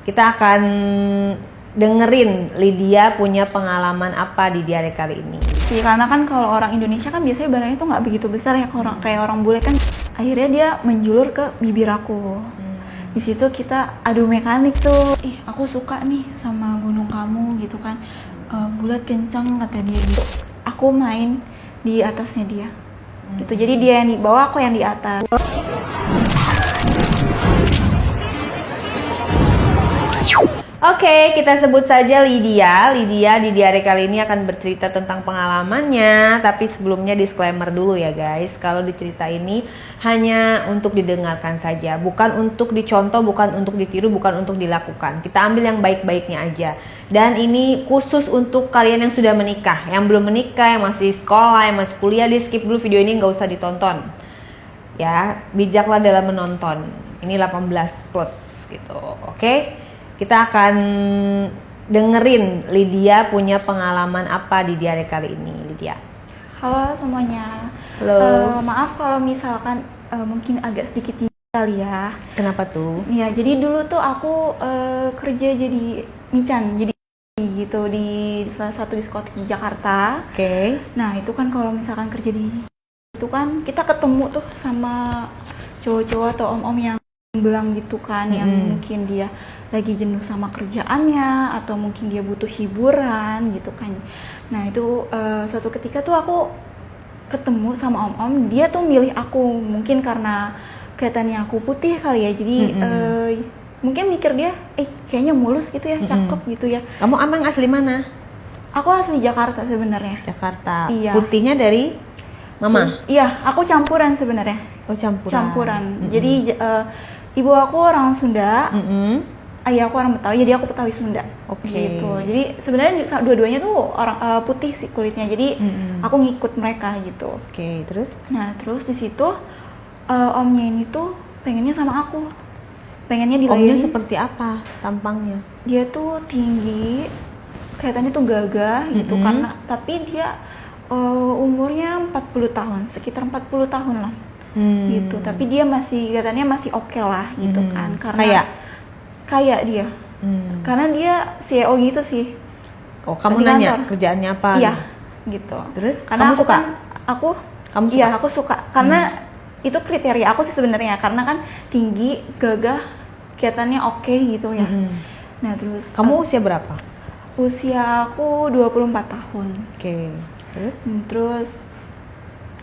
Kita akan dengerin Lydia punya pengalaman apa di diare kali ini. Sih, karena kan kalau orang Indonesia kan biasanya barangnya tuh nggak begitu besar ya, kayak orang bule kan. Akhirnya dia menjulur ke bibir aku. Di situ kita adu mekanik tuh. Aku suka nih sama gunung kamu gitu kan. Bulat kencang kata dia gitu. Aku main di atasnya dia. Gitu. Jadi dia yang di bawah, aku yang di atas. Oke, kita sebut saja Lydia. Lydia di diare kali ini akan bercerita tentang pengalamannya. Tapi sebelumnya disclaimer dulu ya guys. Kalau di cerita ini hanya untuk didengarkan saja, bukan untuk dicontoh, bukan untuk ditiru, bukan untuk dilakukan. Kita ambil yang baik-baiknya aja. Dan ini khusus untuk kalian yang sudah menikah. Yang belum menikah, yang masih sekolah, yang masih kuliah, di skip dulu video ini, nggak usah ditonton. Ya, bijaklah dalam menonton. Ini 18 plus gitu. Oke? Kita akan dengerin Lydia punya pengalaman apa di diare kali ini, Lydia. Halo semuanya. Halo. Maaf kalau misalkan mungkin agak sedikit jijik kali ya. Kenapa tuh? Ya, jadi dulu tuh aku kerja jadi mican, jadi gitu di salah satu diskotik di Jakarta. Oke. Nah, itu kan kalau misalkan kerja di itu kan kita ketemu tuh sama cowok-cowok atau om-om yang bilang gitu kan, yang mungkin dia lagi jenuh sama kerjaannya atau mungkin dia butuh hiburan gitu kan. Nah itu suatu ketika tuh aku ketemu sama om-om, dia tuh milih aku mungkin karena kelihatannya aku putih kali ya, jadi mungkin mikir dia kayaknya mulus gitu ya, cakep gitu ya. Kamu emang asli mana? Aku asli Jakarta sebenarnya. Jakarta. Iya. Putihnya dari mama? Iya, aku campuran sebenarnya. Oh, campuran. Campuran. Jadi ibu aku orang Sunda. Ayah aku orang Betawi, jadi aku Betawi Sunda. Oke. Gitu. Jadi sebenarnya dua-duanya tuh orang putih sih kulitnya. Jadi aku ngikut mereka gitu. Oke, terus? Nah, terus di situ omnya ini tuh pengennya sama aku. Pengennya dilayani. Omnya seperti apa tampangnya? Dia tuh tinggi, kelihatannya tuh gagah gitu karena tapi dia umurnya 40 tahun, sekitar 40 tahun lah. Gitu. Tapi dia masih katanya masih oke lah gitu kan. Karena kayak dia, karena dia CEO gitu sih. Oh, kamu nanya kerjaannya apa? Iya, gitu. Terus? Karena kamu suka? Kamu suka? Iya, aku suka. Karena itu kriteria aku sih sebenarnya. Karena kan tinggi, gagah, kelihatannya oke gitu ya. Nah terus. Kamu usia berapa? Usia aku 24 tahun. Oke. Terus? Terus,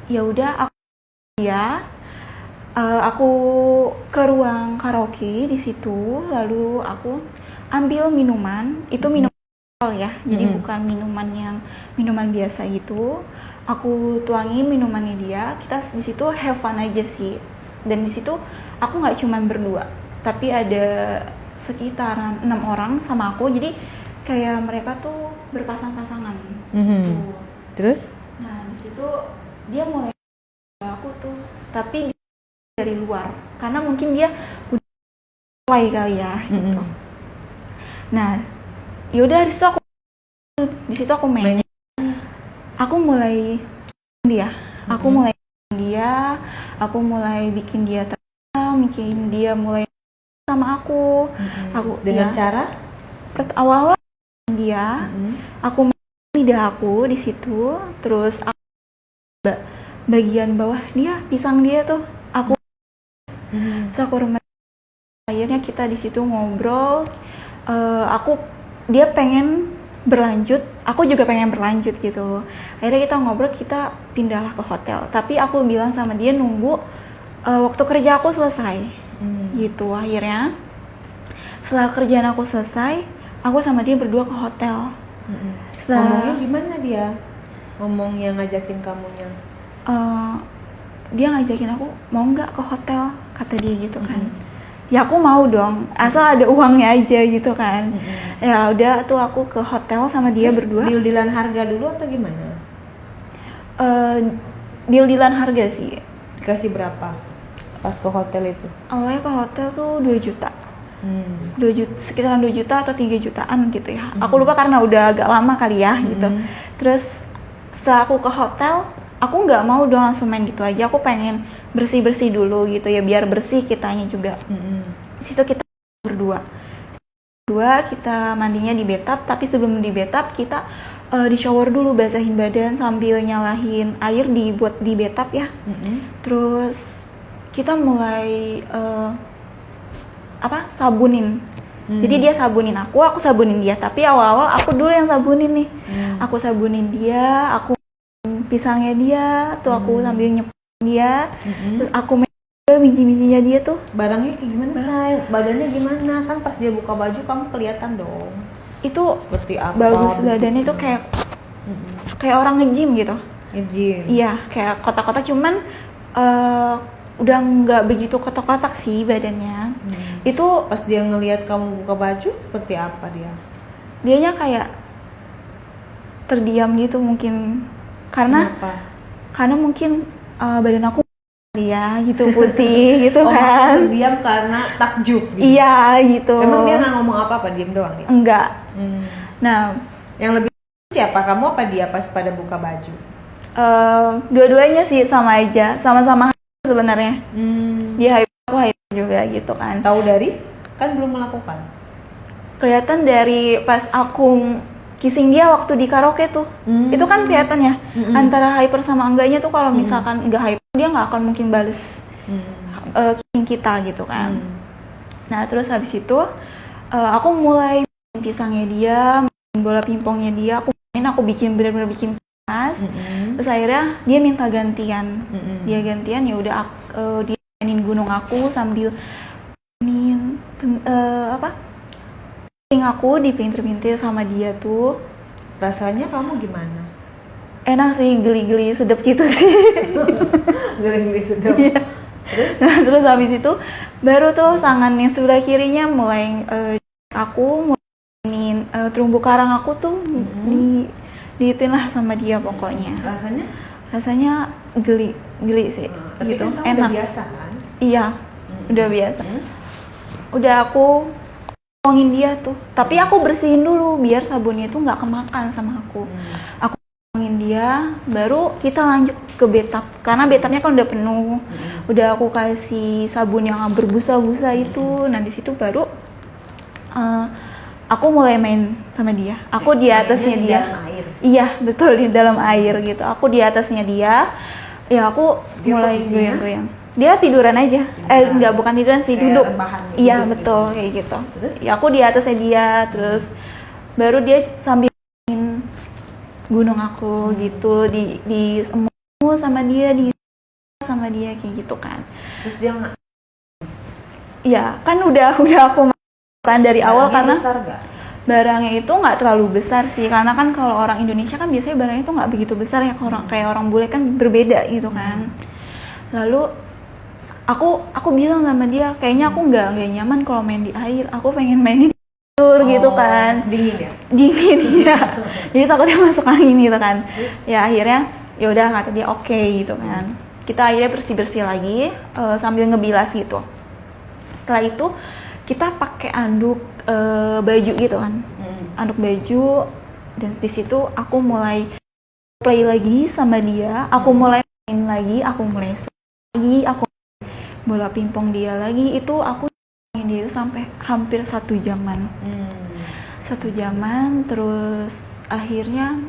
ya udah aku ke ruang karaoke di situ, lalu aku ambil minuman, itu minuman alkohol ya, jadi bukan minuman biasa gitu. Aku tuangin minumannya dia, kita di situ have fun aja sih. Dan di situ aku nggak cuma berdua, tapi ada sekitaran 6 orang sama aku, jadi kayak mereka tuh berpasang-pasangan. Gitu. Terus? Nah di situ dia mulai aku tuh, tapi dari luar karena mungkin dia udah mulai kali ya gitu. Nah yaudah di situ aku main. Aku mulai aku mulai bikin dia tenang, bikin dia mulai sama aku. Aku dengan cara awal-awal dia aku lidah aku di situ, terus aku bagian bawah pisang dia tuh aku hormat. Akhirnya kita di situ ngobrol. Dia pengen berlanjut, aku juga pengen berlanjut gitu. Akhirnya kita ngobrol, kita pindahlah ke hotel. Tapi aku bilang sama dia nunggu waktu kerja aku selesai. Gitu. Akhirnya setelah kerjaan aku selesai, aku sama dia berdua ke hotel. Ngomongnya gimana dia? Ngomong yang ngajakin kamunya? Dia ngajakin aku, mau nggak ke hotel, kata dia gitu kan. Ya aku mau dong, asal ada uangnya aja gitu kan. Ya udah tuh aku ke hotel sama dia. Terus berdua. Deal-dealan harga dulu atau gimana? Deal-dealan harga sih. Dikasih berapa pas ke hotel itu? Awalnya ke hotel tuh 2 juta. 2 juta, sekitaran 2 juta atau 3 jutaan gitu ya. Aku lupa karena udah agak lama kali ya gitu. Terus setelah aku ke hotel, aku nggak mau dong langsung main gitu aja. Aku pengen bersih-bersih dulu gitu ya, biar bersih kitanya juga. Di situ kita berdua. Dua, kita mandinya di bathtub, tapi sebelum di bathtub kita di shower dulu, basahin badan sambil nyalahin air dibuat di bathtub ya. Terus kita mulai sabunin. Jadi dia sabunin aku sabunin dia. Tapi awal-awal aku dulu yang sabunin nih. Aku sabunin dia, aku pisangnya dia, tuh aku sambil nyepin dia. Terus aku biji-bijinya dia tuh. Barangnya kayak gimana, Say? Badannya gimana? Kan pas dia buka baju kamu kelihatan dong. Itu seperti apa? Bagus badannya tuh kayak orang nge-gym gitu. Nge-gym. Iya, kayak kotak-kotak, cuman udah nggak begitu kotak-kotak sih badannya. Itu pas dia ngelihat kamu buka baju seperti apa dia? Dianya kayak terdiam gitu mungkin karena mungkin badan aku ya gitu putih gitu kan. Terdiam karena takjub gitu. Iya gitu. Emang dia nggak ngomong apa-apa, diam doang dia? Enggak. Nah, yang lebih siapa, kamu apa dia pas pada buka baju? Dua-duanya sih sama aja, sama-sama sebenarnya. Dia hype, aku hype juga gitu kan. Tahu dari? Kan belum melakukan. Kelihatan dari pas aku kissing dia waktu di karaoke tuh. Itu kan kelihatan ya antara hyper sama enggaknya tuh. Kalau misalkan enggak hyper, dia nggak akan mungkin bales kissing kita gitu kan. Nah terus habis itu aku mulai main pisangnya dia, main bola pingpongnya dia, aku bikin benar-benar bikin panas. Terus akhirnya dia minta gantian. Dia gantian, ya udah dia mainin gunung aku sambil mainin aku dipintir-pintir sama dia tuh. Rasanya kamu gimana? Enak sih, geli-geli sedap gitu sih. Geli-geli sedap. Iya. Terus habis itu baru tuh tangan yang sebelah kirinya mulai aku mainin terumbu karang aku tuh diitin lah sama dia pokoknya. Rasanya geli sih. Tapi gitu. Kan enak. Udah biasa kan? Iya, udah biasa. Udah aku tolongin dia tuh, tapi aku bersihin dulu biar sabunnya itu nggak kemakan sama aku. Aku tolongin dia, baru kita lanjut ke bathtub karena bathtubnya kan udah penuh. Udah aku kasih sabun yang berbusa-busa itu. Nah di situ baru aku mulai main sama dia. Aku di atasnya dia. Dalam air. Iya betul, di dalam air gitu. Aku di atasnya dia. Ya aku Dia mulai posisinya? goyang-goyang. Dia tiduran aja. Enggak, bukan tiduran sih, Kayak duduk. rebahan gitu. Iya betul, kayak gitu. Terus? Ya aku di atasnya dia, terus baru dia sambil main gunung aku gitu, di semua sama dia, sama dia kayak gitu kan. Terus dia nggak? Iya, kan udah aku kan dari awal karena besar gak? barangnya itu nggak terlalu besar sih, karena kan kalau orang Indonesia kan biasanya barangnya itu nggak begitu besar ya, kayak orang bule kan berbeda gitu kan. Lalu aku bilang sama dia, kayaknya aku nggak nyaman kalau main di air, aku pengen main di tidur gitu kan. Dingin ya. Jadi takutnya masuk angin gitu kan. Ya akhirnya ya udah kata dia oke gitu kan. Kita akhirnya bersih lagi sambil ngebilas gitu. Setelah itu kita pakai anduk baju gitu kan. Anduk baju, dan di situ aku mulai play lagi sama dia, aku mulai main lagi, aku mulai lagi, aku bola pingpong dia lagi. Itu aku main dia sampai hampir 1 jaman. 1 jaman. Terus akhirnya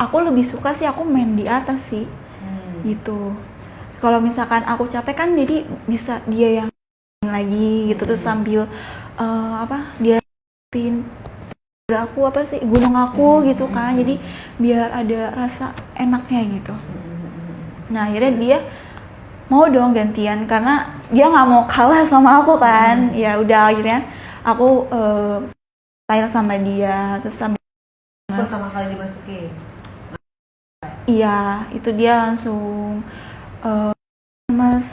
aku lebih suka sih aku main di atas sih. Gitu. Kalau misalkan aku capek kan jadi bisa dia yang main lagi gitu. Terus sambil dia pin aku gunung aku gitu kan. Jadi biar ada rasa enaknya gitu. Nah akhirnya dia mau dong gantian karena dia nggak mau kalah sama aku kan. Ya udah akhirnya aku tayar sama dia, terus sambil pertama kali dimasukin. Iya, itu dia langsung mas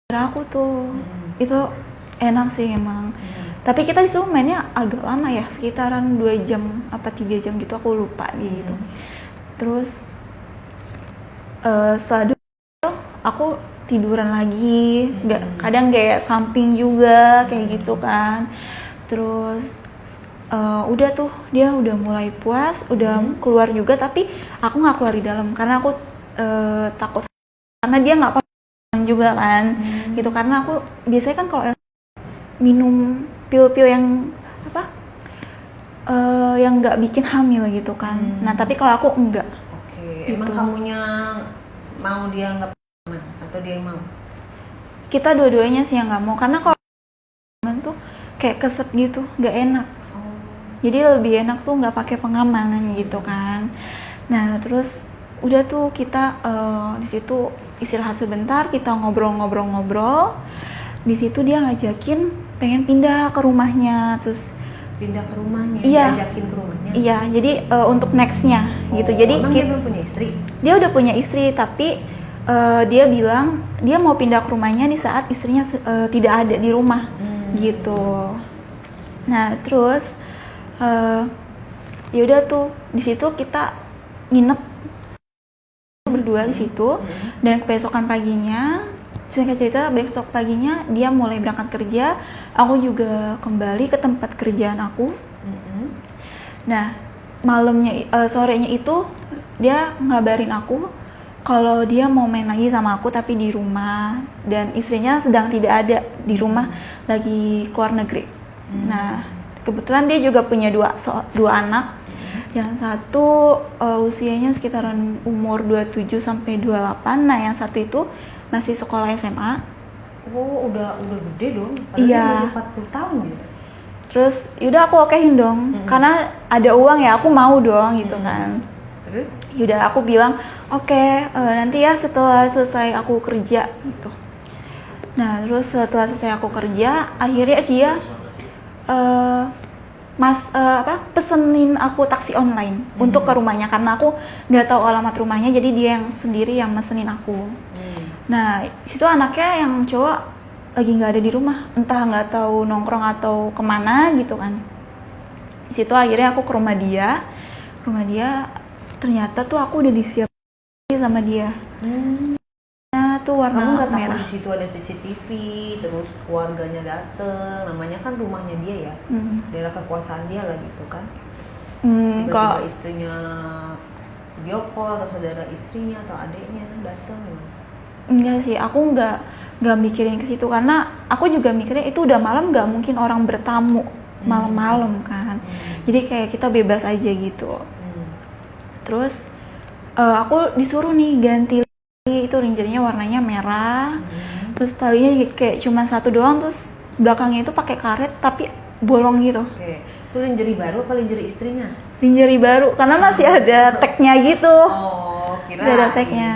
aku tuh. Itu enak sih emang. Tapi kita disitu mainnya agak lama ya, sekitaran 2 jam apa 3 jam gitu, aku lupa gitu. Terus setelah itu aku tiduran lagi, kadang kayak samping juga kayak gitu kan. Terus udah tuh dia udah mulai puas, udah keluar juga, tapi aku nggak keluar di dalam karena aku takut, karena dia nggak paham juga kan gitu. Karena aku biasanya kan kalau minum pil-pil yang yang nggak bikin hamil gitu kan. Nah tapi kalau aku enggak. Oke. Emang Gitu. kamunya mau dia nggak pengaman atau dia yang mau? Kita dua-duanya sih yang nggak mau, karena kalau pengaman tuh kayak keset gitu, nggak enak. Jadi lebih enak tuh nggak pakai pengaman gitu kan. Nah terus udah tuh kita di situ istirahat sebentar, kita ngobrol-ngobrol. Di situ dia ngajakin pengen pindah ke rumahnya, terus Pindah ke rumahnya, Iya. diajakin ke rumahnya. iya jadi untuk nextnya gitu. Jadi Emang dia belum punya istri? dia udah punya istri, tapi dia bilang dia mau pindah ke rumahnya di saat istrinya tidak ada di rumah gitu. Nah terus yaudah tuh di situ kita nginep berdua di situ, dan kebesokan paginya, singkat cerita besok paginya dia mulai berangkat kerja, aku juga kembali ke tempat kerjaan aku. Nah malamnya sorenya itu dia ngabarin aku kalau dia mau main lagi sama aku tapi di rumah, dan istrinya sedang tidak ada di rumah, lagi keluar negeri. Nah kebetulan dia juga punya dua anak. Yang satu usianya sekitaran umur 27 sampai 28. Nah yang satu itu masih sekolah SMA. Oh udah gede dong, padahal Iya. dia masih 40 tahun gitu. Terus yaudah aku okein dong, karena ada uang ya aku mau dong gitu kan. Terus? Yaudah aku bilang oke, nanti ya setelah selesai aku kerja gitu. Nah terus setelah selesai aku kerja, akhirnya dia pesenin aku taksi online untuk ke rumahnya, karena aku nggak tahu alamat rumahnya, jadi dia yang sendiri yang mesenin aku. Nah situ anaknya yang cowok lagi nggak ada di rumah, entah nggak tahu nongkrong atau kemana gitu kan. Di situ akhirnya aku ke rumah dia. Ternyata tuh aku udah disiapin sama dia. Nah tuh Kamu warna nggak takut merah. di situ ada CCTV, terus keluarganya dateng, namanya kan rumahnya dia ya, daerah kekuasaan dia lah gitu kan. Tiba-tiba Kok istrinya video call atau saudara istrinya atau adiknya dateng gimana? enggak sih, aku nggak mikirin ke situ, karena aku juga mikirnya itu udah malam, nggak mungkin orang bertamu malam-malam kan. Jadi kayak kita bebas aja gitu. Terus aku disuruh nih ganti itu rangernya warnanya merah. Terus talinya kayak cuma satu doang, terus belakangnya itu pakai karet tapi bolong gitu. Oke, itu lingerie baru apa lingerie istrinya? Lingerie baru karena masih ada tagnya gitu. Oh, kira Masih ada tagnya.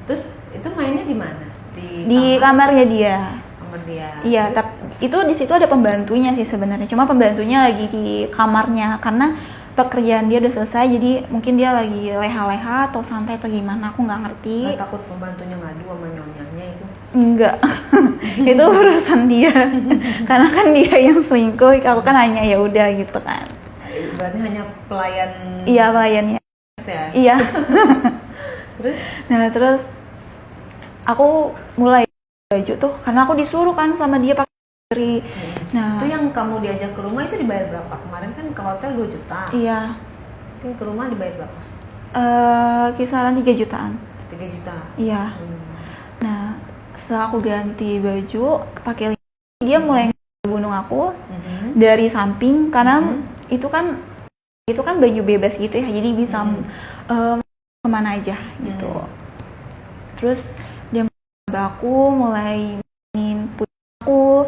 Terus itu mainnya di mana? Di kamarnya dia. Kamar dia. Iya, tapi itu di situ ada pembantunya sih sebenarnya. Cuma pembantunya lagi di kamarnya karena pekerjaan dia udah selesai, jadi mungkin dia lagi leha-leha atau santai atau gimana, aku nggak ngerti. Nggak takut pembantunya ngadu sama nyonyanya itu? Enggak. Itu urusan dia. Karena kan dia yang selingkuh, aku kan hanya ya udah gitu kan. Berarti hanya pelayan. Iya, pelayannya. Ya? Iya. Terus? Nah, terus aku mulai baju tuh karena aku disuruh kan sama dia pakai dari. Nah, Itu yang kamu diajak ke rumah itu dibayar berapa? Kemarin kan ke hotel 2 juta. iya. Mungkin ke rumah dibayar berapa? Kisaran 3 jutaan. 3 juta. Iya. Nah, setelah aku ganti baju, pakai dia mulai bunuh aku dari samping, karena itu kan baju bebas gitu ya, jadi bisa kemana aja gitu. Terus dia mulai mainin putih aku,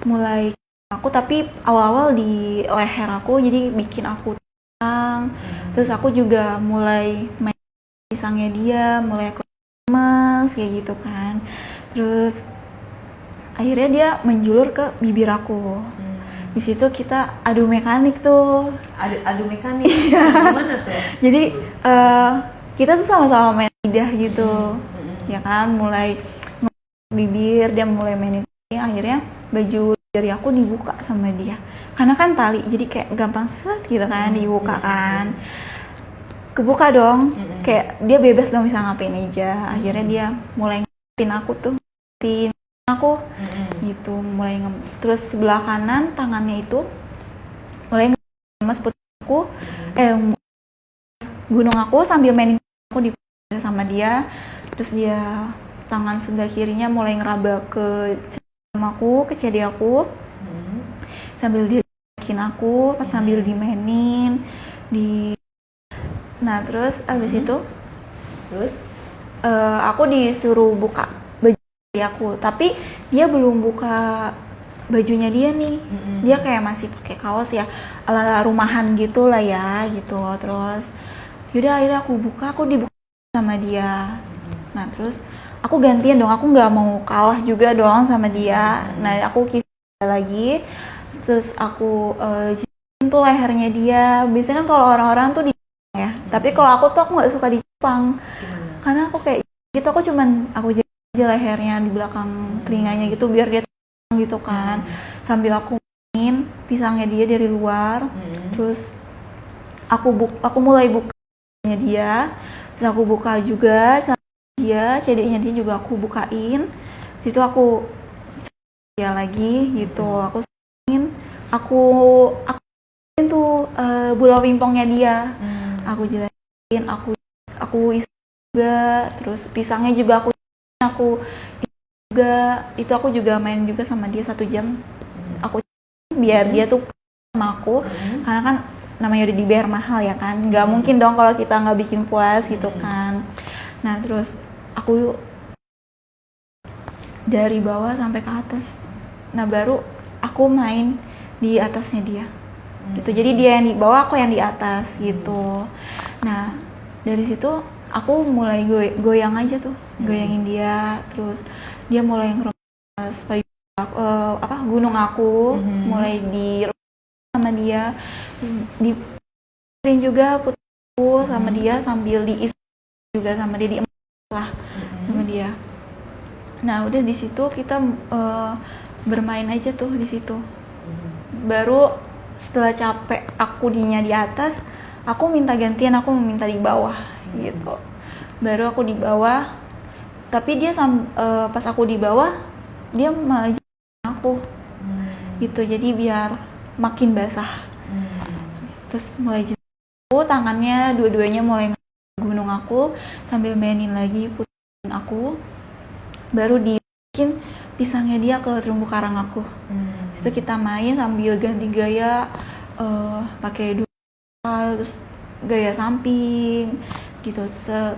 mulai aku, tapi awal-awal di leher aku, jadi bikin aku tenang. Terus aku juga mulai main pisangnya dia, mulai aku lemes kayak gitu kan. Terus akhirnya dia menjulur ke bibir aku. Di situ kita adu mekanik tuh. Adu mekanik. Gimana tuh? Jadi kita tuh sama-sama main lidah gitu. Ya kan, mulai bibir, dia mulai mainin. Akhirnya baju dari aku dibuka sama dia. Karena kan tali, jadi kayak gampang set gitu kan, dibuka kan. Kebuka dong, kayak dia bebas dong bisa ngapain aja. Akhirnya dia mulai ngapain aku tuh, ngapain aku gitu, mulai terus sebelah kanan tangannya itu mulai ngemes putih aku, gunung aku sambil mainin aku di sama dia. Terus dia tangan sebelah kirinya mulai ngeraba ke aku, ke CD aku, sambil dia ngegocekin aku pas sambil dimainin nah terus abis itu Terus? Aku disuruh buka baju aku, tapi dia belum buka bajunya dia nih. Dia kayak masih pakai kaos ya, ala rumahan gitu lah ya gitu. Terus yaudah akhirnya aku buka, aku dibuka sama dia. Nah terus aku gantian dong, aku nggak mau kalah juga dong sama dia. Nah aku kisah lagi, terus aku tuh lehernya dia. Biasanya kan kalau orang-orang tuh di ya, tapi kalau aku tuh aku nggak suka dicupang. Karena aku kayak gitu, aku jaga aja lehernya di belakang telinganya gitu biar dia tenang gitu kan. Sambil aku mainin pisangnya dia dari luar. Terus aku mulai bukanya dia. Terus aku buka juga dia, CD-nya dia juga aku bukain. Situ aku dia lagi gitu. Aku tuh bola pingpongnya dia. Aku jelasin, aku isi juga, terus pisangnya juga aku isi juga. Itu aku juga main juga sama dia 1 jam. Aku biar dia tuh sama aku, karena kan namanya udah dibayar mahal ya kan, nggak mungkin dong kalau kita nggak bikin puas gitu kan. Nah terus aku dari bawah sampai ke atas, nah baru aku main di atasnya dia gitu. Jadi dia yang di bawah, aku yang di atas gitu. Nah dari situ aku mulai goyang aja tuh, goyangin dia. Terus dia mulai ngeremas gunung aku, mulai di sama dia, diputerin juga putarku sama dia, sambil diisi juga sama dia, lah sama dia. Nah udah di situ kita bermain aja tuh di situ. Baru setelah capek aku dinya di atas, aku minta gantian, aku meminta di bawah gitu. Baru aku di bawah, tapi dia pas aku di bawah dia malah aku gitu, jadi biar makin basah. Terus mulai aku tangannya dua-duanya mulai gunung aku sambil mainin lagi, puterin aku. Baru dibikin pisangnya dia ke terumbu karang aku. Itu kita main sambil ganti gaya, pakai terus gaya samping gitu.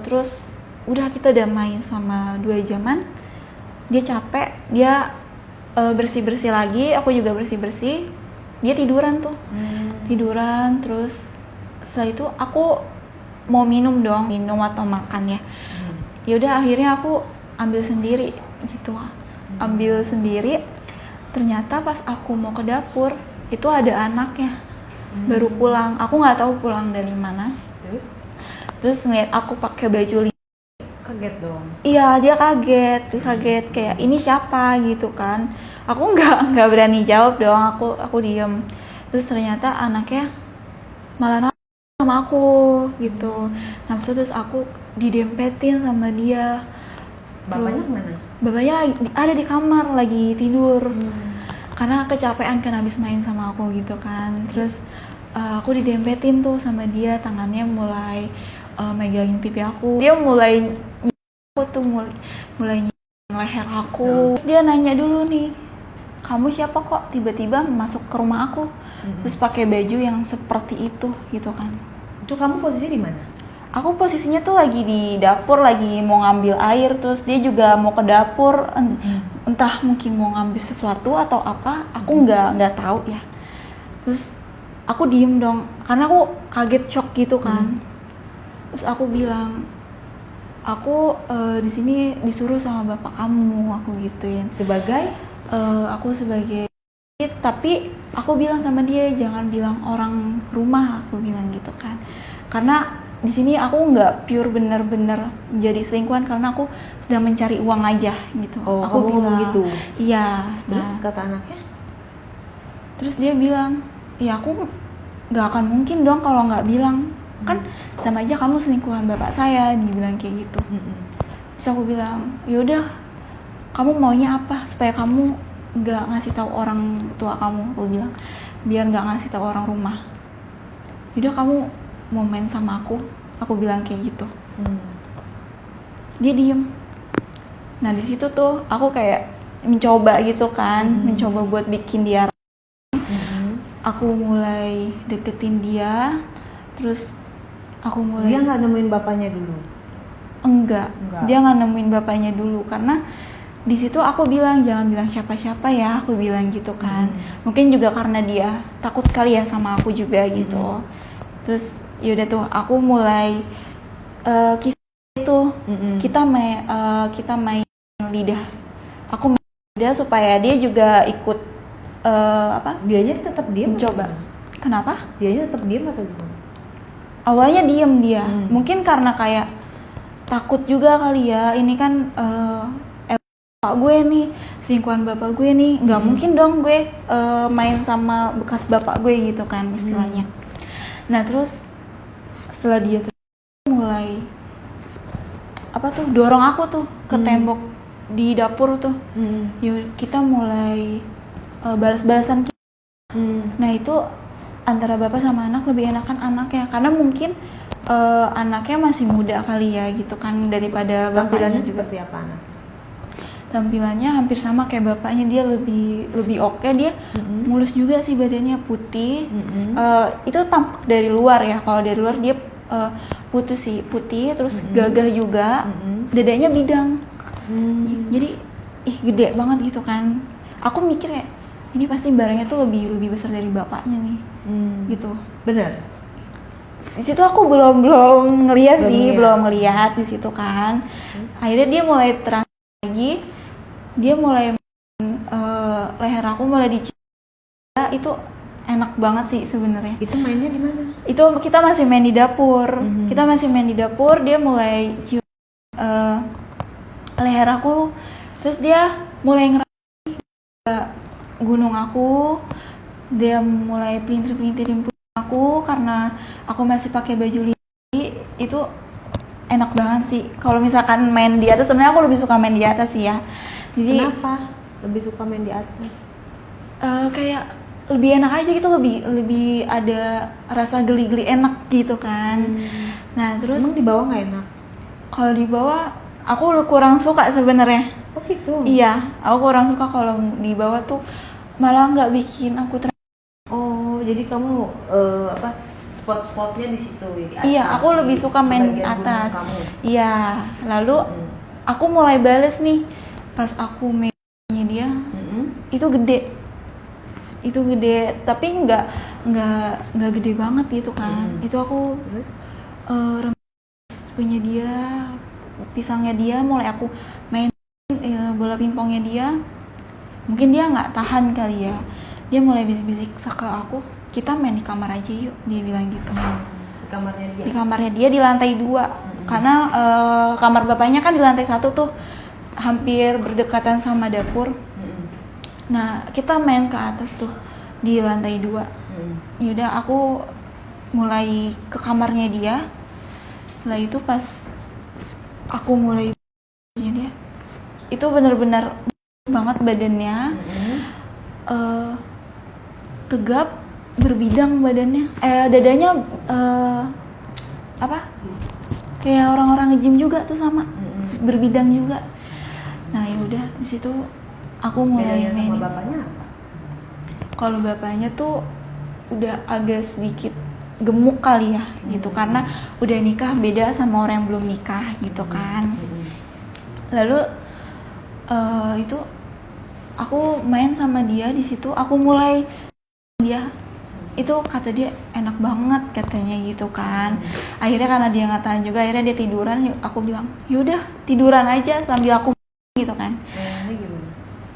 Terus udah kita udah main sama 2 jaman. Dia capek, dia bersih-bersih lagi, aku juga bersih-bersih. Dia tiduran tuh. Tiduran. Terus setelah itu aku mau minum atau makan ya. Ya udah akhirnya aku ambil sendiri gitu. Ambil sendiri. Ternyata pas aku mau ke dapur itu ada anaknya baru pulang. Aku nggak tahu pulang dari mana. Terus ngeliat aku pakai baju Kaget dong. Iya, dia kaget kayak ini siapa gitu kan. Aku nggak berani jawab dong, aku diem. Terus ternyata anaknya malah nangis sama aku gitu. Nah terus aku didempetin sama dia. Bapaknya kemana? Bapaknya ada di kamar lagi tidur. Karena kecapean kan habis main sama aku gitu kan. Terus aku didempetin tuh sama dia, tangannya mulai megangin pipi aku. Dia mulai leher aku. Dia nanya dulu nih, kamu siapa kok tiba-tiba masuk ke rumah aku? Terus pakai baju yang seperti itu gitu kan. Itu kamu posisinya di mana? Aku posisinya tuh lagi di dapur, lagi mau ngambil air. Terus dia juga mau ke dapur, entah mungkin mau ngambil sesuatu atau apa, aku nggak tahu ya. Terus aku diem dong, karena aku kaget, shock gitu kan. Terus aku bilang, aku di sini disuruh sama bapak kamu, aku gituin. Sebagai? Aku sebagai, tapi aku bilang sama dia jangan bilang orang rumah, aku bilang gitu kan. Karena di sini aku nggak pure bener-bener jadi selingkuhan, karena aku sedang mencari uang aja gitu. Oh, aku bilang gitu. Iya. Terus Nah, kata anaknya? terus dia bilang, ya aku nggak akan mungkin dong kalau nggak bilang, kan sama aja kamu selingkuhan bapak saya, dia bilang kayak gitu. Terus aku bilang, yaudah kamu maunya apa supaya kamu nggak ngasih tahu orang tua kamu, aku bilang, biar nggak ngasih tahu orang rumah. Yaudah kamu mau main sama aku bilang kayak gitu. Dia diem. Nah di situ tuh aku kayak mencoba gitu kan, mencoba buat bikin dia. aku mulai deketin dia, terus aku mulai Dia nggak nemuin bapaknya dulu? enggak, Enggak. dia nggak nemuin bapaknya dulu karena di situ aku bilang jangan bilang siapa-siapa ya, aku bilang gitu kan. Mungkin juga karena dia takut kali ya sama aku juga gitu. Terus yaudah tuh aku mulai kisah itu kita main lidah. Aku main lidah supaya dia juga ikut Dianya tetap diam? coba. Kenapa? Dianya tetap diam atau gimana? Awalnya diem dia, mungkin karena kayak takut juga kali ya. Ini kan bapak gue nih, selingkuhan bapak gue nih, nggak mungkin dong gue main sama bekas bapak gue gitu kan istilahnya. Nah terus setelah dia mulai dorong aku tuh ke tembok di dapur tuh, yuk kita mulai balas-balasan. Nah itu antara bapak sama anak lebih enakan anaknya karena mungkin anaknya masih muda kali ya gitu kan daripada bapaknya juga. Seperti apa anak? Tampilannya hampir sama kayak bapaknya, dia lebih oke, dia mulus juga sih, badannya putih. Itu tampak dari luar ya, kalau dari luar dia putih terus gagah juga, dadanya bidang. Jadi gede banget gitu kan. Aku mikir ya ini pasti barangnya tuh lebih besar dari bapaknya nih, gitu. Bener? Di situ aku belum ngeliat sih, belum ngeliat di situ kan. Akhirnya dia mulai terang lagi, dia mulai leher aku mulai dicium. Itu enak banget sih sebenarnya. Itu mainnya di mana? Itu kita masih main di dapur. Kita masih main di dapur, dia mulai cium leher aku, terus dia mulai ngerasain gunung aku, dia mulai pelintir-pelintirin punggung aku karena aku masih pakai baju lidi. Itu enak banget sih. Kalau misalkan main di atas, sebenarnya aku lebih suka main di atas sih ya. Jadi kenapa lebih suka main di atas? Kayak lebih enak aja gitu, lebih ada rasa geli-geli enak gitu kan. Nah terus emang di bawah nggak enak? Kalau di bawah aku kurang suka sebenarnya. Oh gitu? Iya, aku kurang suka kalau di bawah tuh, malah nggak bikin aku Oh jadi kamu spot-spotnya di situ di atas? Iya, aku lebih suka main di atas. Iya, lalu aku mulai bales nih pas aku mainnya dia. Itu gede tapi nggak gede banget gitu kan. Itu aku punya dia, pisangnya dia, mulai aku main bola pingpongnya dia. Mungkin dia nggak tahan kali ya, dia mulai bisik-bisik ke aku, kita main di kamar aja yuk, dia bilang gitu. Di kamarnya dia di lantai 2, karena kamar bapaknya kan di lantai 1 tuh, hampir berdekatan sama dapur. Nah kita main ke atas tuh di lantai 2. Yaudah aku mulai ke kamarnya dia. Setelah itu pas aku mulai dia, itu benar-benar banget badannya, tegap, berbidang badannya, dadanya kayak orang-orang nge-gym juga tuh sama, berbidang juga. Nah yaudah di situ aku mulai main. Sama bapaknya apa? Kalau bapaknya tuh udah agak sedikit gemuk kali ya gitu, karena udah nikah, beda sama orang yang belum nikah gitu kan. Lalu itu aku main sama dia di situ, aku mulai dia itu kata dia enak banget katanya gitu kan. Akhirnya karena dia nggak tahan juga, akhirnya dia tiduran. Aku bilang yaudah tiduran aja sambil aku gitu kan.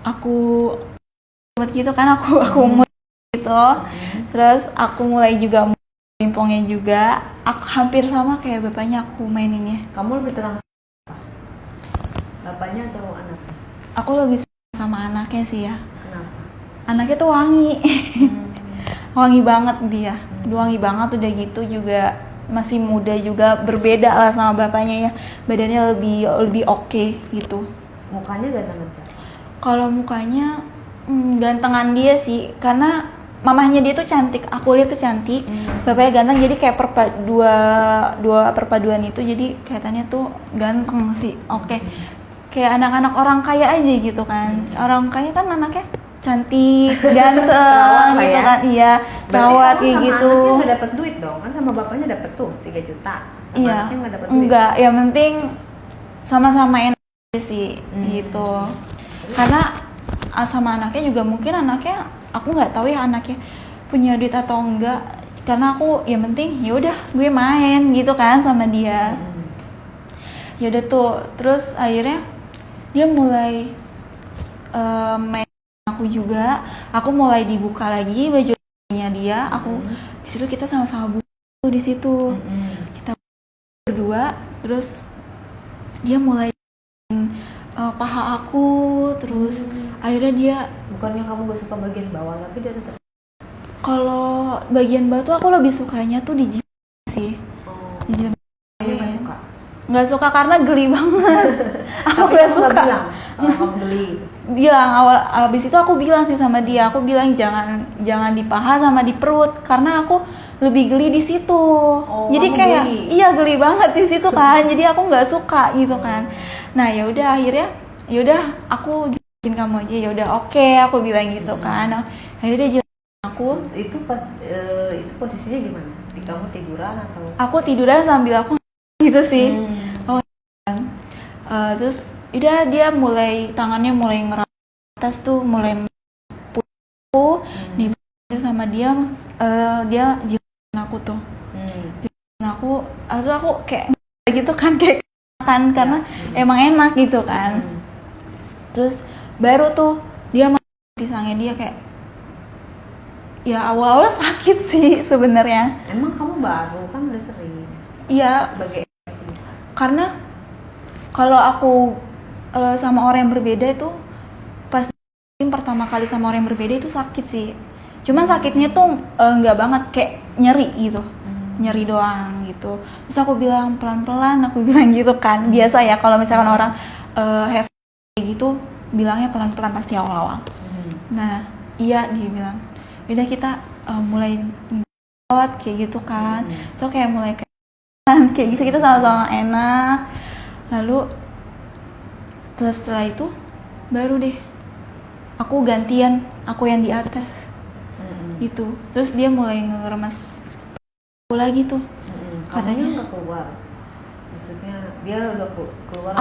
Aku buat gitu kan, aku gitu. Terus aku mulai juga pingpongnya juga, aku hampir sama kayak bapaknya aku maininnya. Kamu lebih terang bapaknya atau anaknya? Aku lebih sama anaknya sih ya. Kenapa? Anaknya tuh wangi. Wangi banget dia. Wangi banget, udah gitu juga masih muda juga, berbeda lah sama bapaknya ya. Badannya lebih oke gitu. Mukanya gantengan siapa? Kalau mukanya gantengan dia sih, karena mamahnya dia tuh cantik, aku lihat tuh cantik, bapaknya ganteng, jadi kayak dua perpaduan itu, jadi kelihatannya tuh ganteng sih, oke. Kayak anak-anak orang kaya aja gitu kan. Orang kaya kan anaknya cantik, ganteng Terawat lah gitu ya. kan, iya, Berarti terawat kamu kayak sama gitu. anaknya nggak dapat duit dong, kan sama bapaknya dapat tuh 3 juta. Sama Iya, anaknya nggak dapat duit. enggak, yang penting sama-sama enak aja sih gitu. Karena sama anaknya juga mungkin anaknya, aku nggak tahu ya anaknya punya duit atau enggak. Karena aku yang penting ya udah gue main gitu kan sama dia. Ya udah tuh, terus akhirnya dia mulai main aku juga. Aku mulai dibuka lagi bajunya dia. Aku di situ kita sama-sama buku di situ. Kita berdua, terus dia mulai paha aku, terus akhirnya dia Bukannya kamu gak suka bagian bawah, tapi dia tetap. kalau bagian batu aku lebih sukanya tuh di jidat sih. Di jidat. Kamu nggak suka. Nggak suka karena geli banget. Aku Tapi nggak kamu suka. nggak bilang kalau kamu geli. Bilang awal abis itu aku bilang sih sama dia, aku bilang jangan di paha sama di perut karena aku lebih geli di situ. Jadi kamu kayak geli. iya geli banget di situ kan. Jadi aku nggak suka gitu kan. Nah ya udah akhirnya ya udah aku bikin kamu aja, ya udah oke, aku bilang gitu kan. Nah, akhirnya dia jelasin aku Itu pas itu posisinya gimana? Kamu tiduran atau? aku tiduran sambil aku gitu sih. Terus udah dia mulai tangannya mulai ngerap atas tuh, mulai pukul di sama dia. Dia jilatin aku tuh, jilatin aku kayak gitu kan, kayak kan karena emang enak gitu kan. Terus baru tuh dia pisangnya dia kayak ya awal-awal sakit sih sebenarnya. Emang kamu baru kan udah sering Iya, sebagai karena kalau aku sama orang yang berbeda itu pas pertama kali sama orang yang berbeda itu sakit sih. Cuman sakitnya tuh nggak banget, kayak nyeri gitu, nyeri doang gitu. Terus aku bilang pelan-pelan, aku bilang gitu kan. Biasa ya kalau misalkan orang have gitu bilangnya pelan-pelan pasti awal-awal. Nah iya dia bilang, udah kita mulai kayak gitu kan. So kayak mulai kayak gitu kita sama-sama enak. Lalu terus setelah itu baru deh aku gantian, aku yang di atas gitu. Terus dia mulai ngeremas aku lagi tuh. Katanya nggak keluar, maksudnya dia udah keluar.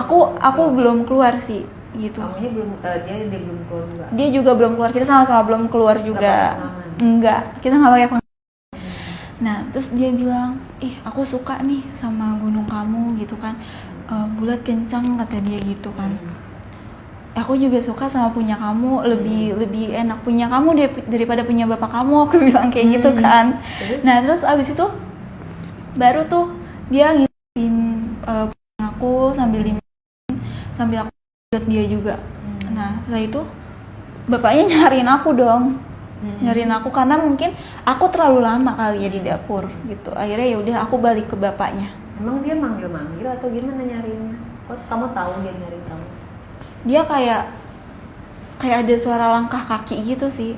Aku belum keluar sih gitu. Kamunya belum, dia belum keluar juga. Dia juga belum keluar, kita sama-sama belum keluar juga. Enggak, kita nggak pakai pengaman. Nah terus dia bilang, aku suka nih sama gunung kamu gitu kan. Bulat kencang kata dia gitu kan. Aku juga suka sama punya kamu, lebih enak punya kamu daripada punya bapak kamu, aku bilang kayak gitu kan. Nah terus abis itu baru tuh dia ngipin aku sambil aku lihat dia juga. Nah setelah itu bapaknya nyariin aku dong, nyariin aku karena mungkin aku terlalu lama kali ya di dapur gitu. Akhirnya ya udah aku balik ke bapaknya. Emang dia manggil atau gimana nyariinnya? Kok kamu tahu dia nyariin kamu? Dia kayak ada suara langkah kaki gitu sih.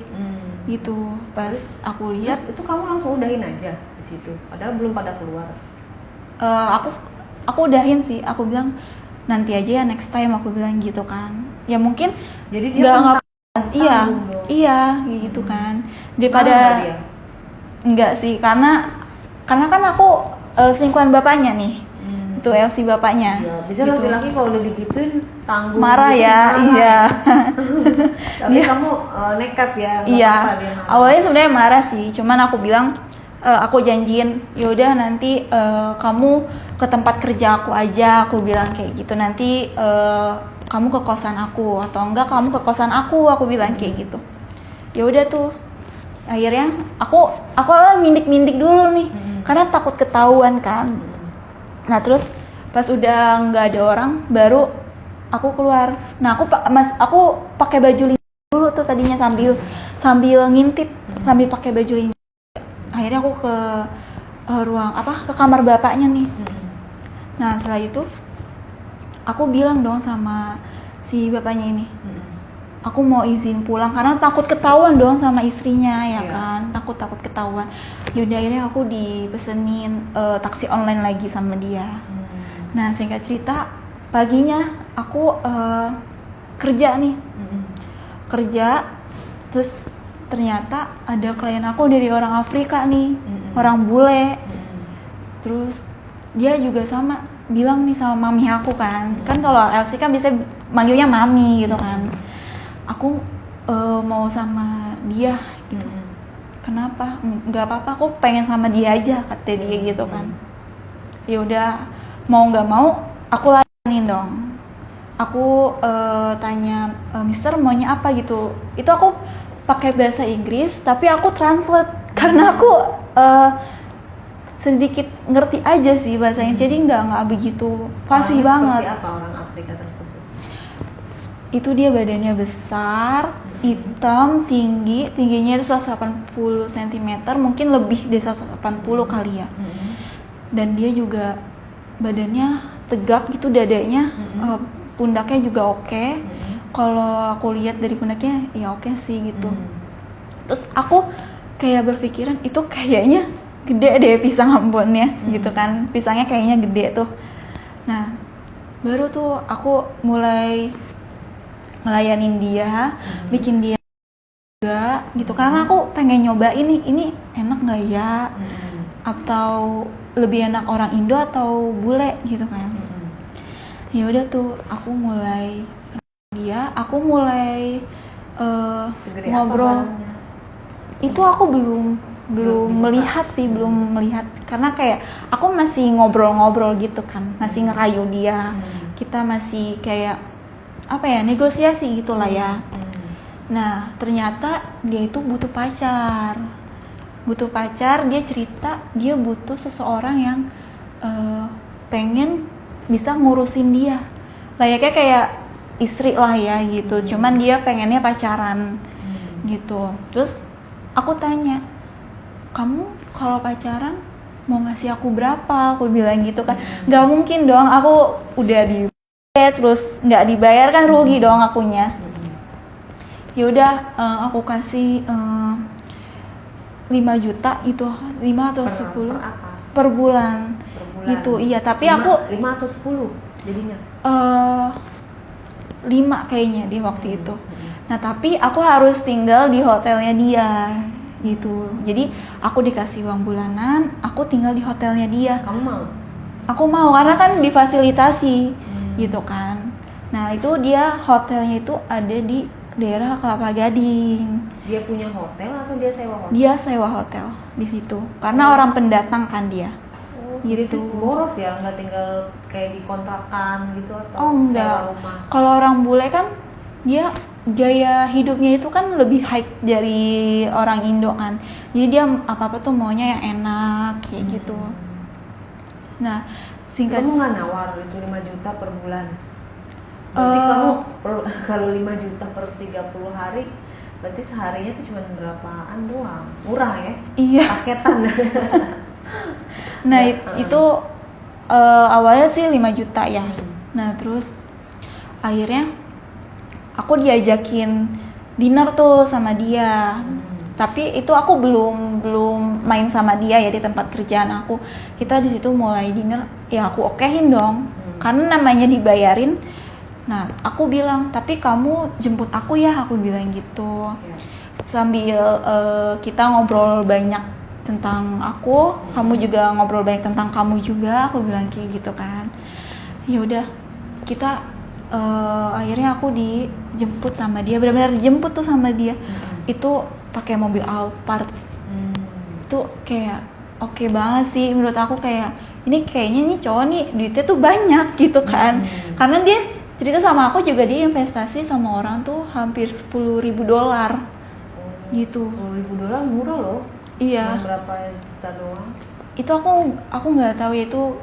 Gitu. Pas aku lihat itu kamu langsung udahin aja di situ. Padahal belum pada keluar. Aku udahin sih. Aku bilang nanti aja ya, next time, aku bilang gitu kan. Ya mungkin jadi dia nggak pas iya gitu kan. Daripada dia? Enggak sih, karena kan aku selingkuhan bapaknya nih. Itu LC bapaknya. Ya, bisa gitu. laki-laki kalau udah digituin tanggung. Marah gitu, ya, marah. iya. Tapi kamu nekat ya. Iya. Dia marah. Awalnya sebenarnya marah sih, cuman aku bilang aku janjiin, yaudah nanti kamu ke tempat kerja aku aja, aku bilang kayak gitu. Nanti kamu ke kosan aku atau enggak kamu ke kosan aku bilang kayak gitu. Ya udah tuh. Akhirnya aku mindik-mindik dulu nih, karena takut ketahuan kan. Nah terus pas udah nggak ada orang, baru aku keluar. Nah aku pakai baju lini dulu tuh tadinya sambil ngintip, sambil pakai baju lini. Akhirnya aku ke ruang ke kamar bapaknya nih. Nah setelah itu aku bilang dong sama si bapaknya ini, aku mau izin pulang karena takut ketahuan dong sama istrinya ya kan, takut ketahuan. Yaudah akhirnya aku dipesenin taksi online lagi sama dia. Nah singkat cerita paginya aku kerja nih, kerja Terus ternyata ada klien aku dari orang Afrika nih, orang bule. Terus dia juga sama bilang nih sama mami aku kan kalau Elsie kan bisa manggilnya mami gitu kan. Aku mau sama dia gitu. Kenapa? Nggak apa-apa, aku pengen sama dia aja, kata dia gitu kan. Ya udah, mau nggak mau aku layanin dong. Aku tanya, Mister maunya apa gitu. Itu aku pakai bahasa Inggris, tapi aku translate karena aku sedikit ngerti aja sih bahasanya. Jadi nggak begitu fasih banget. Seperti apa orang Afrika tersebut? Itu dia badannya besar, hitam, tingginya itu 180 cm, mungkin lebih dari 180 kali ya. Dan dia juga badannya tegap gitu, dadanya, pundaknya juga oke. Kalau aku lihat dari pundaknya ya oke sih gitu. Terus aku kayak berpikiran itu kayaknya gede deh pisang ambonnya gitu kan, pisangnya kayaknya gede tuh. Nah baru tuh aku mulai ngelayanin dia, bikin dia juga gitu, karena aku pengen nyobain ini enak nggak ya, atau lebih enak orang Indo atau bule gitu kan. Ya udah tuh aku mulai ngobrol. Itu aku belum melihat karena kayak aku masih ngobrol-ngobrol gitu kan, masih ngerayu dia. Kita masih kayak apa ya, negosiasi gitulah ya. Nah ternyata dia itu butuh pacar. Dia cerita dia butuh seseorang yang pengen bisa ngurusin dia, layaknya kayak istri lah ya gitu. Cuman dia pengennya pacaran gitu. Terus aku tanya, kamu kalau pacaran mau ngasih aku berapa? Aku bilang gitu kan. Gak mungkin dong, aku udah dibayar terus nggak dibayar kan rugi dong akunya. Yaudah, aku kasih 5 juta itu, 5 atau 10 per bulan. Itu iya, tapi 5, aku 5 atau 10 jadinya 5 kayaknya di waktu itu. Nah tapi aku harus tinggal di hotelnya dia gitu. Jadi aku dikasih uang bulanan, aku tinggal di hotelnya dia. Kamu mau? Aku mau, karena kan difasilitasi gitu kan. Nah itu dia hotelnya itu ada di daerah Kelapa Gading. Dia punya hotel atau dia sewa hotel? Dia sewa hotel di situ karena orang pendatang kan dia. Gitu. Itu boros ya, nggak tinggal kayak di kontrakan gitu atau enggak. sewa rumah? Kalau orang bule kan dia gaya hidupnya itu kan lebih high dari orang Indo kan. Jadi dia apa-apa tuh maunya yang enak kayak gitu. Nah, kamu nggak nawar itu 5 juta per bulan? Berarti kamu kalau 5 juta per 30 hari, berarti seharinya tuh cuma berapaan doang? Murah ya? Iya. Paketan. Nah itu awalnya sih 5 juta ya. Nah terus akhirnya aku diajakin dinner tuh sama dia. Tapi itu aku belum main sama dia ya di tempat kerjaan aku. Kita di situ mulai dinner, ya aku okehin dong. Karena namanya dibayarin. Nah aku bilang, tapi kamu jemput aku ya, aku bilang gitu. Sambil kita ngobrol banyak tentang aku, kamu juga ngobrol banyak tentang kamu juga, aku bilang kayak gitu kan. Ya udah, kita akhirnya aku dijemput sama dia, benar-benar dijemput tuh sama dia. Itu pakai mobil Alphard. Itu kayak oke banget sih menurut aku, kayak ini kayaknya nih cowok nih duitnya tuh banyak gitu kan. Karena dia cerita sama aku juga dia investasi sama orang tuh hampir $10.000 gitu. $10.000 murah loh. Iya. Berapa juta doang? Itu aku nggak tahu ya itu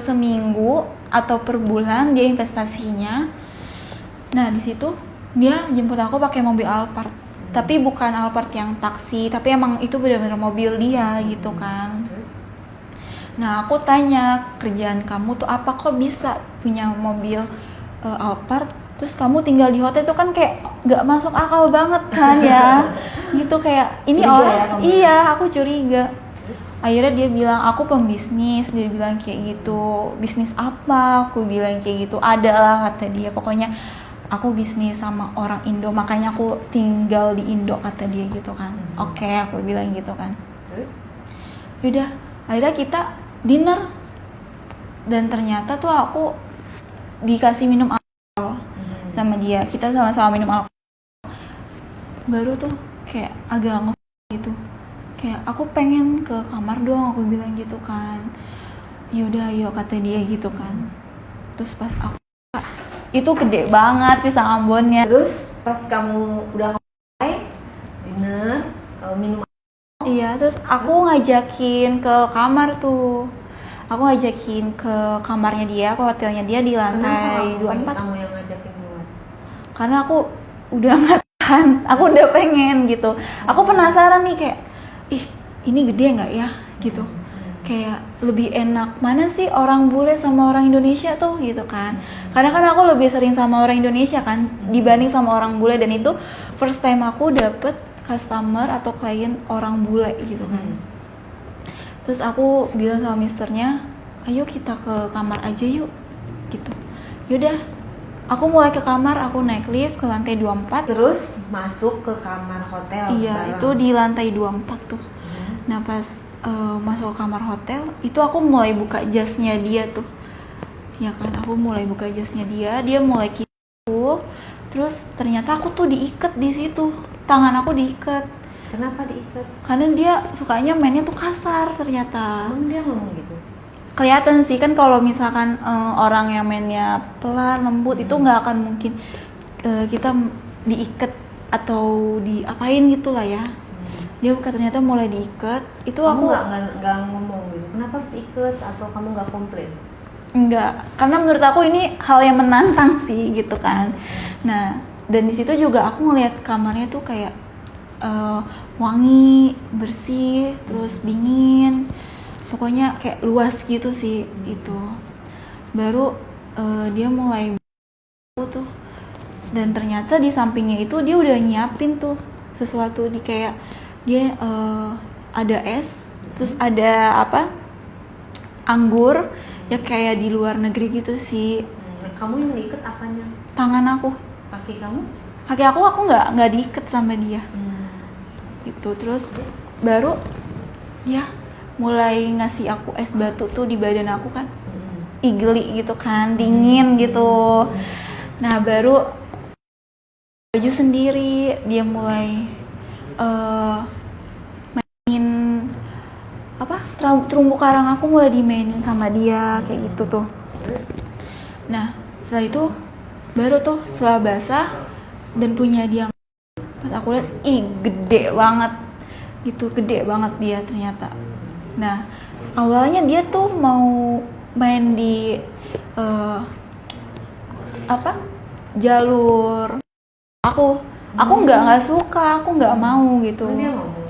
seminggu atau per bulan dia investasinya. Nah di situ dia jemput aku pakai mobil Alphard, tapi bukan Alphard yang taksi, tapi emang itu benar-benar mobil dia gitu kan. Nah aku tanya, kerjaan kamu tuh apa, kok bisa punya mobil Alphard? Terus kamu tinggal di hotel itu kan kayak nggak masuk akal banget kan ya. Gitu kayak ini curiga orang ya, iya aku curiga. Akhirnya dia bilang aku pembisnis, dia bilang kayak gitu. Bisnis apa? Aku bilang kayak gitu. Ada lah kata dia, pokoknya aku bisnis sama orang Indo, makanya aku tinggal di Indo kata dia gitu kan. Oke, aku bilang gitu kan. Terus? Udah, akhirnya kita dinner dan ternyata tuh aku dikasih minum alkohol sama dia. Kita sama-sama minum alkohol. Baru tuh kayak agak gitu. Kayak aku pengen ke kamar doang, aku bilang gitu kan. Ya udah ayo kata dia gitu kan. Terus pas aku itu gede banget pisang Ambonnya. Terus pas kamu udah selesai dinner, minum. Iya, terus aku ngajakin ke kamar tuh. Aku ngajakin ke kamarnya dia, ke hotelnya dia di lantai 24. Kamu yang ngajakin duluan? Karena aku udah nggak tahan, aku udah pengen gitu. Aku penasaran nih kayak, ih ini gede nggak ya gitu. Kayak lebih enak mana sih orang bule sama orang Indonesia tuh gitu kan. Karena kan aku lebih sering sama orang Indonesia kan dibanding sama orang bule, dan itu first time aku dapet customer atau klien orang bule gitu kan. Terus aku bilang sama misternya, ayo kita ke kamar aja yuk gitu. Yaudah, aku mulai ke kamar, aku naik lift ke lantai 24. Terus masuk ke kamar hotel. Iya, itu di lantai 24 tuh. Nah pas masuk ke kamar hotel, itu aku mulai buka jasnya dia tuh. Ya kan, aku mulai buka jasnya dia mulai gitu. Terus ternyata aku tuh diikat di situ. Tangan aku diikat. Kenapa diikat? Karena dia sukanya mainnya tuh kasar ternyata. Emang dia ngomong gitu? Kelihatan sih kan kalau misalkan orang yang mainnya pelan, lembut itu nggak akan mungkin kita diikat atau diapain gitu lah ya. Dia ternyata mulai diikat. Itu Kamu aku nggak ngomong gitu. Kenapa harus diikat atau kamu nggak komplain? enggak, karena menurut aku ini hal yang menantang sih gitu kan. Nah, dan di situ juga aku ngeliat kamarnya tuh kayak wangi, bersih, terus dingin. Pokoknya kayak luas gitu sih itu. Baru dia mulai tuh. Dan ternyata di sampingnya itu dia udah nyiapin tuh sesuatu di kayak dia ada es, terus ada apa? Anggur, ya kayak di luar negeri gitu sih. Kamu yang diikat apanya? Tangan aku, Kaki kamu? kaki aku nggak diikat sama dia. Gitu. Terus baru dia mulai ngasih aku es batu tuh di badan aku kan. Igeli gitu kan, dingin gitu. Nah baru baju sendiri, dia mulai mainin apa, terumbu karang aku mulai dimainin sama dia kayak gitu tuh. Nah setelah itu baru tuh setelah basah dan punya dia, pas aku lihat ih gede banget gitu, gede banget dia ternyata. Nah awalnya dia tuh mau main di apa jalur aku nggak suka, aku nggak mau gitu. Dia ngomong.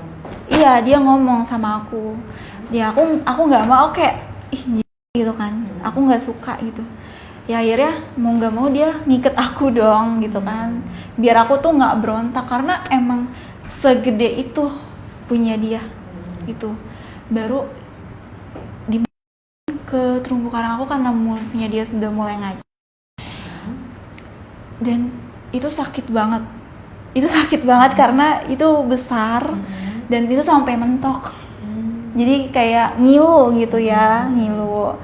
Iya dia ngomong sama aku, dia aku nggak mau, kayak ih gitu kan, aku nggak suka gitu. Ya akhirnya mau nggak mau dia ngiket aku dong gitu kan, biar aku tuh nggak berontak karena emang segede itu punya dia gitu. Baru di ke terumbu karang aku karena mulutnya dia sudah mulai ngaca, dan itu sakit banget. Itu sakit banget karena itu besar dan itu sampai mentok. Jadi kayak ngilu gitu ya, ngilu.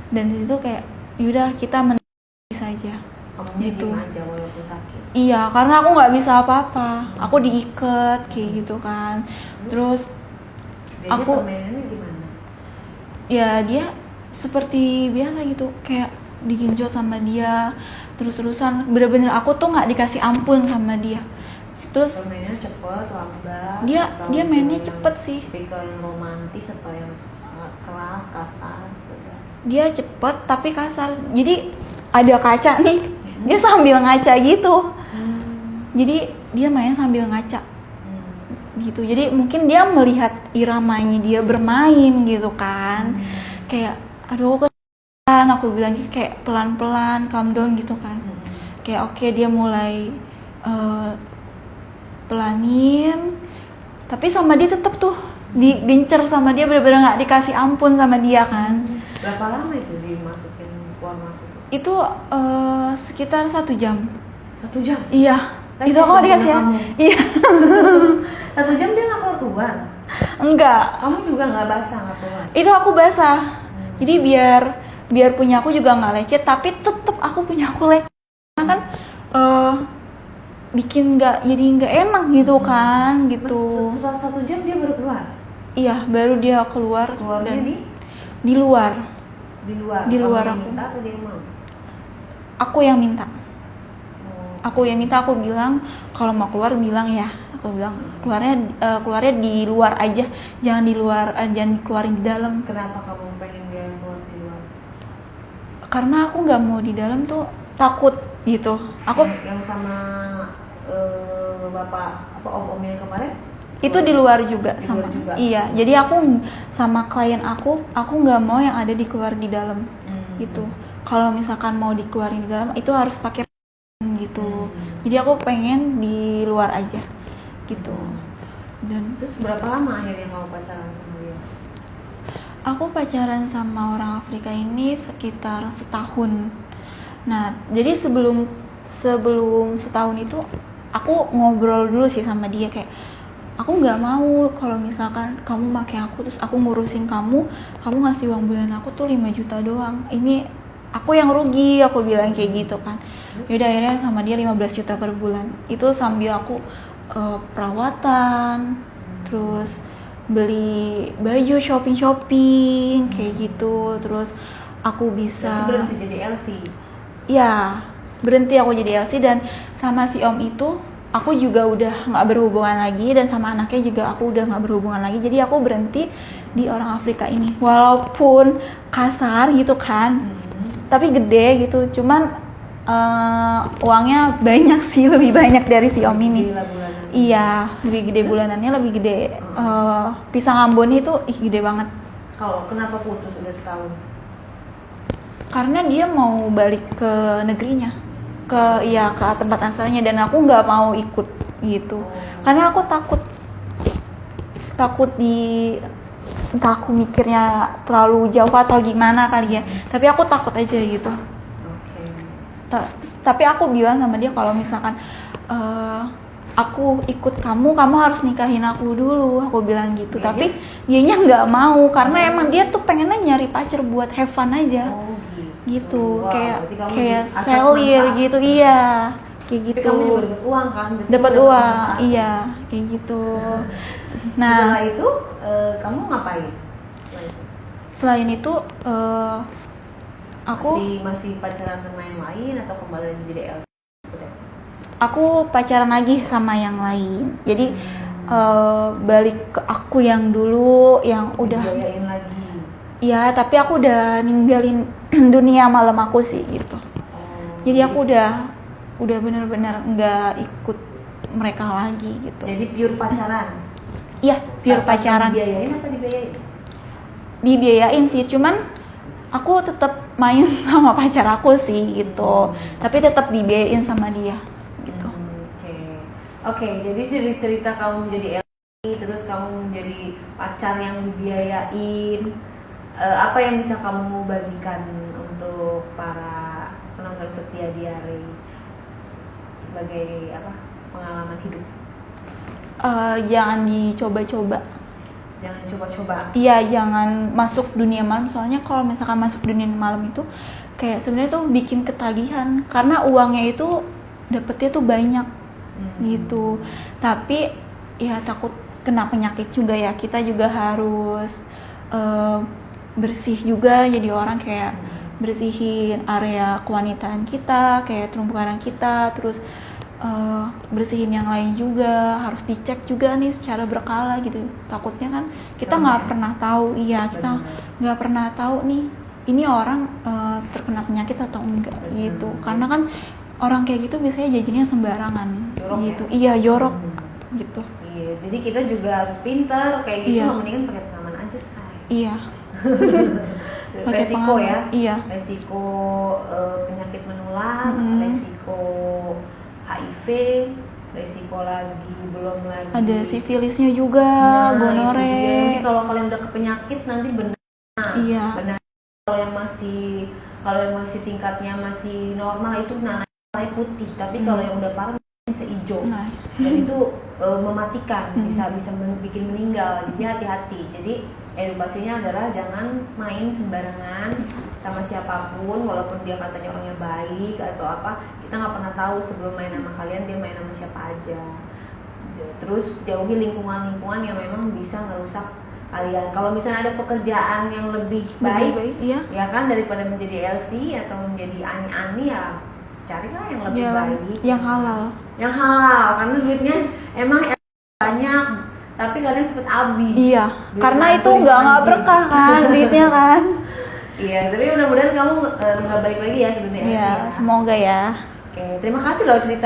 Dan itu kayak yaudah kita menangis saja. Kamu gitu. diem aja walaupun sakit. Iya, karena aku nggak bisa apa-apa. Aku diikat kayak gitu kan. Terus Dia aku permainannya gimana? ya dia seperti biasa gitu, kayak digenjot sama dia terus-terusan. Bener-bener aku tuh nggak dikasih ampun sama dia. Terus Permainannya cepet, lambat. dia mainnya cepet sih. Tipikal yang romantis atau yang keras, kasar gitu. Dia cepet tapi kasar. Jadi ada kaca nih, dia sambil ngaca gitu. Jadi dia main sambil ngaca gitu. Jadi mungkin dia melihat iramanya dia bermain gitu kan. Kayak aduh kan, aku bilang kayak pelan-pelan calm down gitu kan. Kayak oke, dia mulai pelanin, tapi sama dia tetap tuh diincer sama dia, bener-bener nggak dikasih ampun sama dia kan. Berapa lama itu dimasukin keluar masuk? Itu sekitar 1 jam. 1 jam? Iya. Tapi Itu aku saya dikasih ya. kamu. Iya. 1 jam dia nggak keluar? Enggak. Kamu juga nggak basah, nggak keluar? Itu aku basah. Jadi biar punya aku juga nggak lecet, tapi tetep aku punya aku lecet. Karena kan bikin jadi nggak enak gitu kan, gitu. Setelah 1 jam dia baru keluar? Iya, baru dia keluar. Keluarnya dan di luar. di luar? Di luar Kamu yang aku. minta atau dia yang mau? Aku yang minta. Oh. Aku yang minta, aku bilang kalau mau keluar bilang ya. Aku bilang keluarnya di luar aja, jangan di luar, jangan keluarin di dalam. Kenapa kamu pengen dia keluar di luar? Karena aku nggak mau di dalam tuh, takut gitu. Aku yang sama bapak apa om yang kemarin? itu di luar juga Di sama. luar juga? Iya, jadi aku sama klien aku nggak mau yang ada dikeluar di dalam gitu. Kalau misalkan mau dikeluarin di dalam itu harus pakai gitu. Jadi aku pengen di luar aja gitu. Dan Terus berapa lama akhirnya kamu pacaran sama dia? aku pacaran sama orang Afrika ini sekitar setahun. Nah, jadi sebelum setahun itu aku ngobrol dulu sih sama dia, kayak aku nggak mau kalau misalkan kamu pakai aku terus aku ngurusin kamu ngasih uang bulan aku tuh 5 juta doang. Ini aku yang rugi, aku bilang kayak gitu kan. Yaudah akhirnya sama dia 15 juta per bulan. Itu sambil aku perawatan, terus beli baju, shopping kayak gitu. Terus aku bisa Berarti berhenti jadi LC? ya, berhenti aku jadi LC. Dan sama si om itu aku juga udah nggak berhubungan lagi, dan sama anaknya juga aku udah nggak berhubungan lagi. Jadi aku berhenti di orang Afrika ini, walaupun kasar gitu kan, tapi gede gitu. Cuman uangnya banyak sih, lebih banyak dari si om ini. Gila bulanan. Iya, lebih gede bulanannya, lebih gede. Pisang Ambon itu gede banget. Kalau kenapa putus udah setahun? Karena dia mau balik ke negerinya, ke tempat asalnya, dan aku nggak mau ikut gitu. Karena aku takut entah aku mikirnya terlalu jauh atau gimana kali ya. Tapi aku takut aja gitu. Tapi aku bilang sama dia kalau misalkan aku ikut kamu harus nikahin aku dulu, aku bilang gitu. Tapi dianya nggak mau, karena emang dia tuh pengennya nyari pacar buat have fun aja. Gitu. Wow, kayak selir gitu. Iya, kayak gitu. Tapi kamu juga dapat uang kan? Dapat uang, iya, kayak gitu. Nah, setelah itu kamu ngapain? selain itu aku masih pacaran sama yang lain atau kembali jadi LC? aku pacaran lagi sama yang lain. Jadi balik ke aku yang dulu, yang udah Dibiayain lagi? ya, tapi aku udah ninggalin dunia malam aku sih gitu. Jadi aku udah benar-benar nggak ikut mereka lagi gitu. Jadi pure pacaran? Iya, pure pacaran. Dibiayain apa dibiayain? Dibiayain sih, cuman aku tetap main sama pacar aku sih gitu. Tapi tetap dibiayain sama dia gitu. Oke, jadi dari cerita kamu menjadi LC, terus kamu menjadi pacar yang dibiayain, apa yang bisa kamu bagikan untuk para penonton setia Diare sebagai pengalaman hidup? Jangan dicoba-coba. Jangan coba-coba. Iya, jangan masuk dunia malam. Soalnya kalau misalkan masuk dunia malam itu kayak sebenarnya tuh bikin ketagihan, karena uangnya itu dapetnya tuh banyak gitu. Tapi ya takut kena penyakit juga ya. Kita juga harus bersih juga, jadi orang kayak bersihin area kewanitaan kita, kayak terumbu karang kita, terus bersihin yang lain juga, harus dicek juga nih secara berkala gitu. Takutnya kan kita nggak pernah tahu, kita nggak pernah tahu nih ini orang terkena penyakit atau enggak gitu. Karena kan orang kayak gitu biasanya jajannya sembarangan jorok gitu. Ya? Iya, jorok gitu. Iya, jadi kita juga harus pintar kayak gitu. Iya. Mendingan pakai pengaman aja, say. Iya. Pakai Resiko pengaman. ya. Iya. Resiko penyakit menular, resiko HIV, resiko lagi belum lagi Ada sifilisnya juga, itu gonore. dia. Nanti kalau kalian udah ke penyakit nanti benar. Iya. 5 benar. Kalau yang masih tingkatnya masih normal itu nanti warna putih, tapi kalau yang udah parah bisa hijau. Nah, Dan itu mematikan, bisa bikin meninggal. Jadi hati-hati. Jadi edukasinya adalah jangan main sembarangan sama siapapun, walaupun dia katanya orangnya baik atau apa, kita nggak pernah tahu sebelum main sama kalian dia main sama siapa aja. Terus jauhi lingkungan-lingkungan yang memang bisa ngerusak kalian. Kalau misalnya ada pekerjaan yang lebih baik, iya. ya kan, daripada menjadi LC atau menjadi ani-ani, ya carilah yang lebih Iya, baik, yang halal. yang halal, karena duitnya emang banyak tapi kadang cepet habis. Iya, Duit karena mantu itu nggak anjing. berkah kan duitnya kan. Iya, tapi mudah-mudahan kamu nggak balik lagi ya ke dunia LC Iya, ya. semoga ya. Oke, terima kasih loh ceritanya.